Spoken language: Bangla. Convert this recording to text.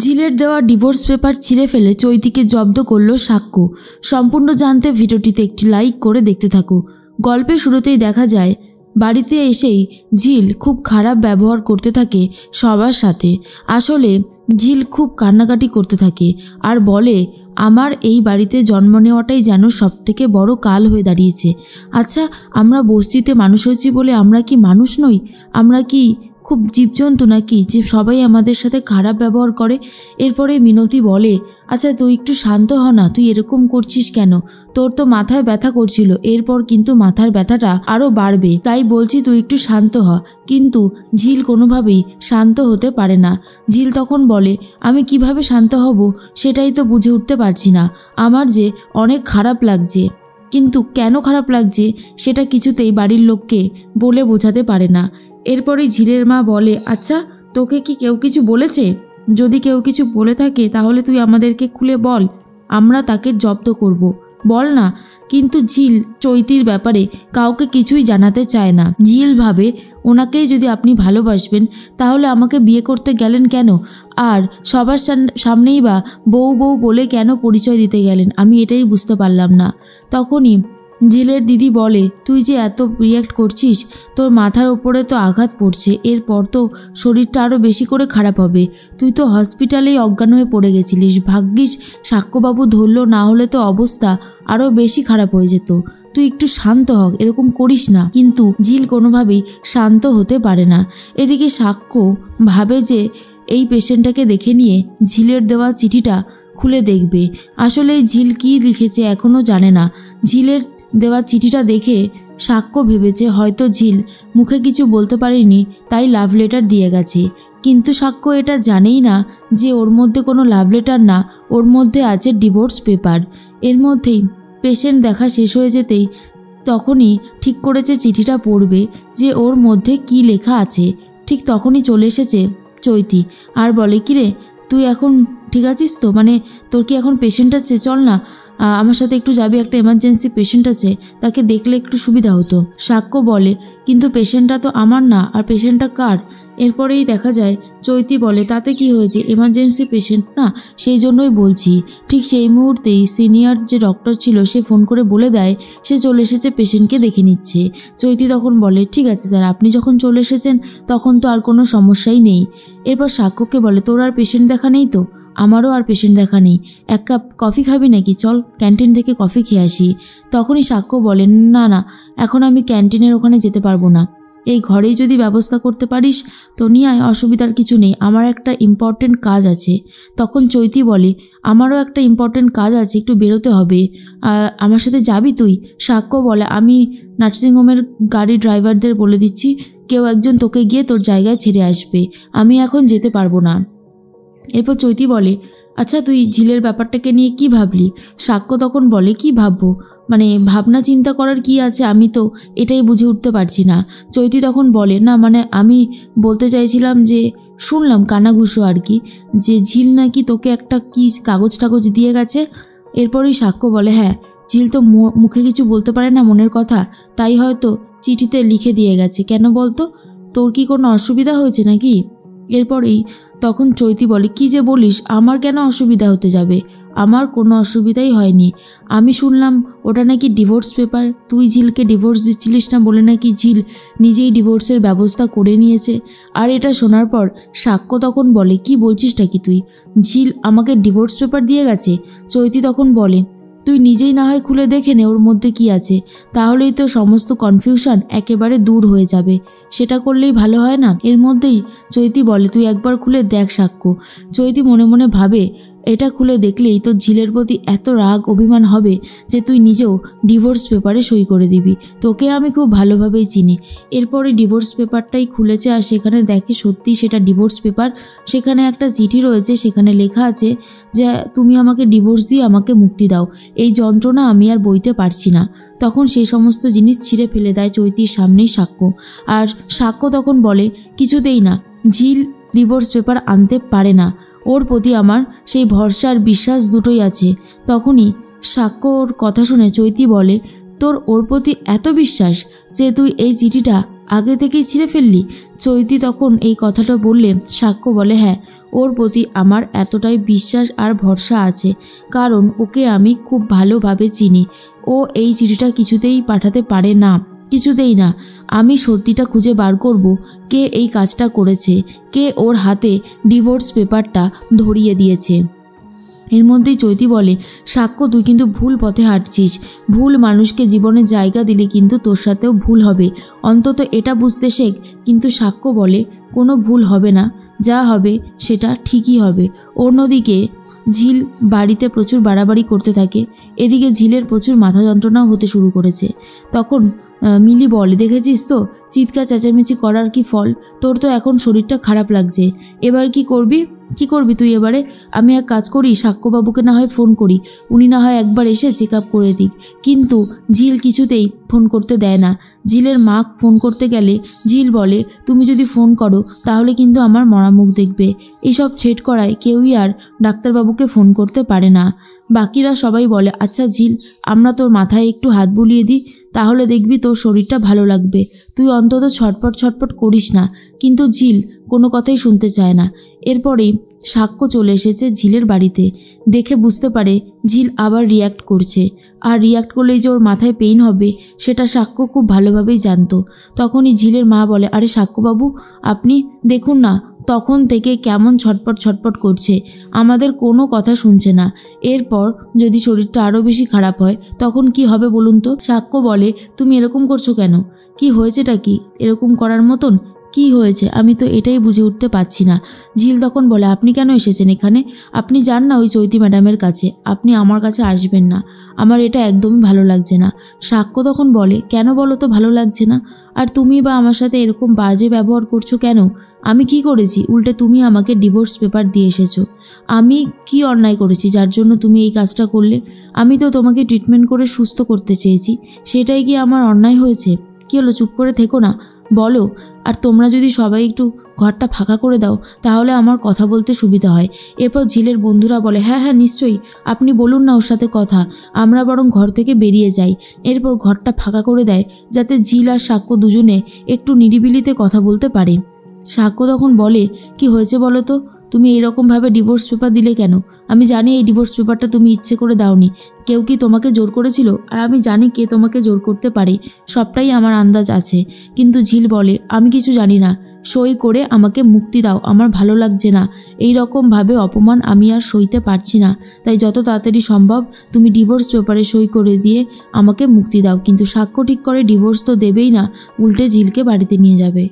ঝিলের দেওয়া ডিভোর্স পেপার ছিঁড়ে ফেলে চৈতিকে জব্দ করল সাক্ষ্য। সম্পূর্ণ জানতে ভিডিওটিতে একটি লাইক করে দেখতে থাকো। গল্পের শুরুতেই দেখা যায় বাড়িতে এসেই ঝিল খুব খারাপ ব্যবহার করতে থাকে সবার সাথে। আসলে ঝিল খুব কান্নাকাটি করতে থাকে আর বলে, আমার এই বাড়িতে জন্ম নেওয়াটাই যেন সবথেকে বড় কাল হয়ে দাঁড়িয়েছে। আচ্ছা, আমরা বস্তিতে মানুষ হয়েছি বলে আমরা কি মানুষ নই? আমরা কি খুব জীবজন্তু নাকি যে সবাই আমাদের সাথে খারাপ ব্যবহার করে? এরপরে মিনতি বলে, আচ্ছা তুই একটু শান্ত হ না, তুই এরকম করছিস কেন? তোর তো মাথায় ব্যথা করছিল, এরপর কিন্তু মাথার ব্যথাটা আরও বাড়বে, তাই বলছি তুই একটু শান্ত হ। কিন্তু ঝিল কোনোভাবেই শান্ত হতে পারে না। ঝিল তখন বলে, আমি কিভাবে শান্ত হব সেটাই তো বুঝে উঠতে পারছি না। আমার যে অনেক খারাপ লাগছে, কিন্তু কেন খারাপ লাগছে সেটা কিছুতেই বাড়ির লোককে বলে বোঝাতে পারে না। এরপরে ঝিলের মা বলে, আচ্ছা তোকে কি কেউ কিছু বলেছে? যদি কেউ কিছু বলে থাকে তাহলে তুই আমাদেরকে খুলে বল, আমরা তাকে জব্দ করব, বল না। কিন্তু ঝিল চৈতির ব্যাপারে কাউকে কিছুই জানাতে চায় না। ঝিল ভাবে, ওনাকেই যদি আপনি ভালোবাসবেন তাহলে আমাকে বিয়ে করতে গেলেন কেন? আর সবার সামনেই বা বউ বউ বলে কেন পরিচয় দিতে গেলেন? আমি এটাই বুঝতে পারলাম না। তখনই ঝিলের দিদি বলে, তুই যে এত রিয়্যাক্ট করছিস, তোর মাথার ওপরে তো আঘাত পড়ছে, এরপর তো শরীরটা আরও বেশি করে খারাপ হবে। তুই তো হসপিটালেই অজ্ঞান হয়ে পড়ে গেছিলিস, ভাগ্যিস সাক্ষ্যবাবু ধরলো, না হলে তো অবস্থা আরও বেশি খারাপ হয়ে যেত। তুই একটু শান্ত হ, এরকম করিস না। কিন্তু ঝিল কোনোভাবেই শান্ত হতে পারে না। এদিকে সাক্ষ্য ভাবে যে এই পেশেন্টটাকে দেখে নিয়ে ঝিলের দেওয়া চিঠিটা খুলে দেখবে। আসলে ঝিল কী লিখেছে এখনও জানে না। ঝিলের দেওয়া চিঠিটা দেখে সাক্ষ্য ভেবেছে হয়তো ঝিল মুখে কিছু বলতে পারেনি, তাই লাভ লেটার দিয়ে গেছে। কিন্তু সাক্ষ্য এটা জানেই না যে ওর মধ্যে কোনো লাভ লেটার না, ওর মধ্যে আছে ডিভোর্স পেপার। এর মধ্যেই পেশেন্ট দেখা শেষ হয়ে যেতেই তখনই ঠিক করেছে চিঠিটা পড়বে যে ওর মধ্যে কি লেখা আছে। ঠিক তখনই চলে এসেছে চৈতি আর বলে, কিরে তুই এখন ঠিক আছিস তো? মানে তোর কি এখন পেশেন্ট আছে? চল না আমার সাথে একটু যাবি, একটা এমার্জেন্সি পেশেন্ট আছে, তাকে দেখলে একটু সুবিধা হতো। সাক্ষ্য বলে, কিন্তু পেশেন্টটা তো আমার না, আর পেশেন্টটা কার? এরপরেই দেখা যায় চৈতি বলে, তাতে কি হয়েছে, এমার্জেন্সি পেশেন্ট না, সেই জন্যই বলছি। ঠিক সেই মুহূর্তেই সিনিয়র যে ডক্টর ছিল সে ফোন করে বলে দেয় সে চলে এসেছে, পেশেন্টকে দেখে নিচ্ছে। চৈতি তখন বলে, ঠিক আছে স্যার, আপনি যখন চলে এসেছেন তখন তো আর কোনো সমস্যাই নেই। এরপর সাক্ষ্যকে বলে, তোর আর পেশেন্ট দেখা নেই তো? আমারও আর পেশেন্ট দেখা নেই। এক কাপ কফি খাবি নাকি? চল ক্যান্টিন থেকে কফি খেয়ে আসি। তখনই সাক্ষ্য বলেন, না না, এখন আমি ক্যান্টিনের ওখানে যেতে পারবো না, এই ঘরেই যদি ব্যবস্থা করতে পারিস তো নিয়ে আয়, অসুবিধার কিছু নেই, আমার একটা ইম্পর্টেন্ট কাজ আছে। তখন চৈতি বলে, আমারও একটা ইম্পর্টেন্ট কাজ আছে, একটু বেরোতে হবে, আমার সাথে যাবি তুই? সাক্ষ্য বলে, আমি নার্সিংহোমের গাড়ি ড্রাইভারদের বলে দিচ্ছি, কেউ একজন তোকে গিয়ে তোর জায়গায় ছেড়ে আসবে, আমি এখন যেতে পারবো না। এরপর চৈতি বলে, আচ্ছা তুই ঝিলের ব্যাপারটাকে নিয়ে কি ভাবলি? সাক্ষ্য তখন বলে, কি ভাববো, মানে ভাবনা চিন্তা করার কি আছে, আমি তো এটাই বুঝে উঠতে পারছি না। চৈতি তখন বলে, না মানে আমি বলতে চাইছিলাম যে শুনলাম কানাঘুষো আর কি, যে ঝিল নাকি তোকে একটা কি কাগজ টাগজ দিয়ে গেছে। এরপরই সাক্ষ্য বলে, হ্যাঁ, ঝিল তো মুখে কিছু বলতে পারে না মনের কথা, তাই হয়তো চিঠিতে লিখে দিয়ে গেছে। কেন বলতো, তোর কি কোনো অসুবিধা হয়েছে নাকি? এরপরেই তখন চৈতি বলে, কি যে বলিস, আমার কেন অসুবিধা হতে যাবে? আমার কোনো অসুবিধাই হয়নি। আমি শুনলাম ওটা নাকি ডিভোর্স পেপার, তুই ঝিলকে ডিভোর্স দিচ্ছিলিস না বলে নাকি ঝিল নিজেই ডিভোর্সের ব্যবস্থা করে নিয়েছে। আর এটা শোনার পর সাক্ষ্য তখন বলে, কি বলছিসটা কি তুই? ঝিল আমাকে ডিভোর্স পেপার দিয়ে গেছে? চৈতি তখন বলে, তুই নিজেই না হয় খুলে দেখে নে ওর মধ্যে কি আছে, তাহলেই তো সমস্ত কনফিউশন একেবারে দূর হয়ে যাবে। সেটা করলেই ভালো হয় না? এর মধ্যেই চৈতি বলে, তুই একবার খুলে দেখ সাক্ষ্য। চৈতি মনে মনে ভাবে, এটা খুলে দেখলেই তোর ঝিলের প্রতি এত রাগ অভিমান হবে যে তুই নিজেও ডিভোর্স পেপারে সই করে দিবি। তোকে আমি খুব ভালোভাবেই চিনি। এরপরে ডিভোর্স পেপারটাই খুলেছে আর সেখানে দেখে সত্যি সেটা ডিভোর্স পেপার। সেখানে একটা চিঠি রয়েছে, সেখানে লেখা আছে যে তুমি আমাকে ডিভোর্স দিয়ে আমাকে মুক্তি দাও, এই যন্ত্রণা আমি আর বইতে পারছি না। তখন সেই সমস্ত জিনিস ছিঁড়ে ফেলে দেয় চৈতির সামনেই সাক্ষ্য। আর সাক্ষ্য তখন বলে, কিছুতেই না, ঝিল ডিভোর্স পেপার আনতে পারে না, ওর প্রতি আমার সেই ভরসা আর বিশ্বাস দুটোই আছে। তখনই সাক্ষ্যর কথা শুনে চৈতি বলে, তোর ওর প্রতি এত বিশ্বাস যে তুই এই চিঠিটা আগে থেকেই ছিঁড়ে ফেললি? চৈতি তখন এই কথাটা বললে সাক্ষ্য বলে, হ্যাঁ, ওর প্রতি আমার এতটাই বিশ্বাস আর ভরসা আছে, কারণ ওকে আমি খুব ভালোভাবে চিনি। ও এই চিঠিটা কিছুতেই পাঠাতে পারে না, কিছুতেই না। আমি সত্যিটা খুঁজে বার করব, কে এই কাজটা করেছে, কে ওর হাতে ডিভোর্স পেপারটা ধরিয়ে দিয়েছে। এর মধ্যেই চৈতি বলে, সাক্ষ্য তুই কিন্তু ভুল পথে হাঁটছিস। ভুল মানুষকে জীবনে জায়গা দিলে কিন্তু তোর সাথেও ভুল হবে, অন্তত এটা বুঝতে শেখ। কিন্তু সাক্ষ্য বলে, কোনো ভুল হবে না, যা হবে সেটা ঠিকই হবে। অন্যদিকে ঝিল বাড়িতে প্রচুর বাড়াবাড়ি করতে থাকে। এদিকে ঝিলের প্রচুর মাথা যন্ত্রণাও হতে শুরু করেছে। তখন মিলি বলে, দেখেছিস তো চিৎকার চেঁচামেচি করার কি ফল? তোর তো এখন শরীরটা খারাপ লাগছে, এবার কি করবি? কি করবি তুই এবারে? আমি এক কাজ করি, সাক্ষ্যবাবুকে না হয় ফোন করি, উনি না হয় একবার এসে চেক আপ করে দিক। কিন্তু ঝিল কিছুতেই ফোন করতে দেয় না। ঝিলের মা ফোন করতে গেলে ঝিল বলে, তুমি যদি ফোন করো তাহলে কিন্তু আমার মরা মুখ দেখবে। এইসব থ্রেট করায় কেউই আর ডাক্তারবাবুকে ফোন করতে পারে না। বাকিরা সবাই বলে, আচ্ছা ঝিল, আমরা তোর মাথায় একটু হাত বুলিয়ে দিই, তাহলে দেখবি তোর শরীরটা ভালো লাগবে, তুই অন্তত ছটপট ছটপট করিস না। কিন্তু ঝিল কোনো কথাই শুনতে চায় না। এরপরেই সাক্ষ্য চলে এসেছে ঝিলের বাড়িতে। দেখে বুঝতে পারে ঝিল আবার রিয়্যাক্ট করছে, আর রিয়্যাক্ট করলেই যে ওর মাথায় পেইন হবে সেটা সাক্ষ্য খুব ভালোভাবেই জানতো। তখনই ঝিলের মা বলে, আরে সাক্ষ্যবাবু, আপনি দেখুন না, তখন থেকে কেমন ছটপট ছটপট করছে, আমাদের কোনো কথা শুনছে না। এরপর যদি শরীরটা আরও বেশি খারাপ হয় তখন কি হবে বলুন তো? সাক্ষ্য বলে, তুমি এরকম করছো কেন? কি হয়েছেটা কি এরকম করার মতন? কি হয়েছে আমি তো এটাই বুঝে উঠতে পারছি না। ঝিল তখন বলে, আপনি কেন এসেছেন এখানে? আপনি যান না ওই চৈতি ম্যাডামের কাছে, আপনি আমার কাছে আসবেন না, আমার এটা একদমই ভালো লাগছে না। সাক্ষ্য তখন বলে, কেন বলো তো ভালো লাগছে না? আর তুমি বা আমার সাথে এরকম বাজে ব্যবহার করছো কেন? আমি কি করেছি? উল্টে তুমি আমাকে ডিভোর্স পেপার দিয়ে এসেছো। আমি কি অন্যায় করেছি যার জন্য তুমি এই কাজটা করলে? আমি তো তোমাকে ট্রিটমেন্ট করে সুস্থ করতে চেয়েছি, সেটাই কি আমার অন্যায় হয়েছে? কী হলো, চুপ করে থেকো না, বলো। আর তোমরা যদি সবাই একটু ঘরটা ফাঁকা করে দাও তাহলে আমার কথা বলতে সুবিধা হয়। এরপর ঝিলের বন্ধুরা বলে, হ্যাঁ হ্যাঁ নিশ্চয়ই, আপনি বলুন না ওর সাথে কথা, আমরা বরং ঘর থেকে বেরিয়ে যাই। এরপর ঘরটা ফাঁকা করে দেয় যাতে ঝিল আর সাক্ষ্য দুজনে একটু নিরিবিলিতে কথা বলতে পারে। সাক্ষ্য তখন বলে, কি হয়েছে বলো তো? তুমি এইরকমভাবে ডিভোর্স পেপার দিলে কেন? আমি জানি এই ডিভোর্স পেপারটা তুমি ইচ্ছে করে দাওনি, কেউ কি তোমাকে জোর করেছিল? আর আমি জানি কে তোমাকে জোর করতে পারে, সবটাই আমার আন্দাজ আছে। কিন্তু ঝিল বলে, আমি কিছু জানি না, সই করে আমাকে মুক্তি দাও, আমার ভালো লাগছে না, এই রকমভাবে অপমান আমি আর সইতে পারছি না। তাই যত তাড়াতাড়ি সম্ভব তুমি ডিভোর্স পেপারে সই করে দিয়ে আমাকে মুক্তি দাও। কিন্তু সাক্ষ্য ঠিক করে ডিভোর্স তো দেবেই না, উল্টে ঝিলকে বাড়িতে নিয়ে যাবে।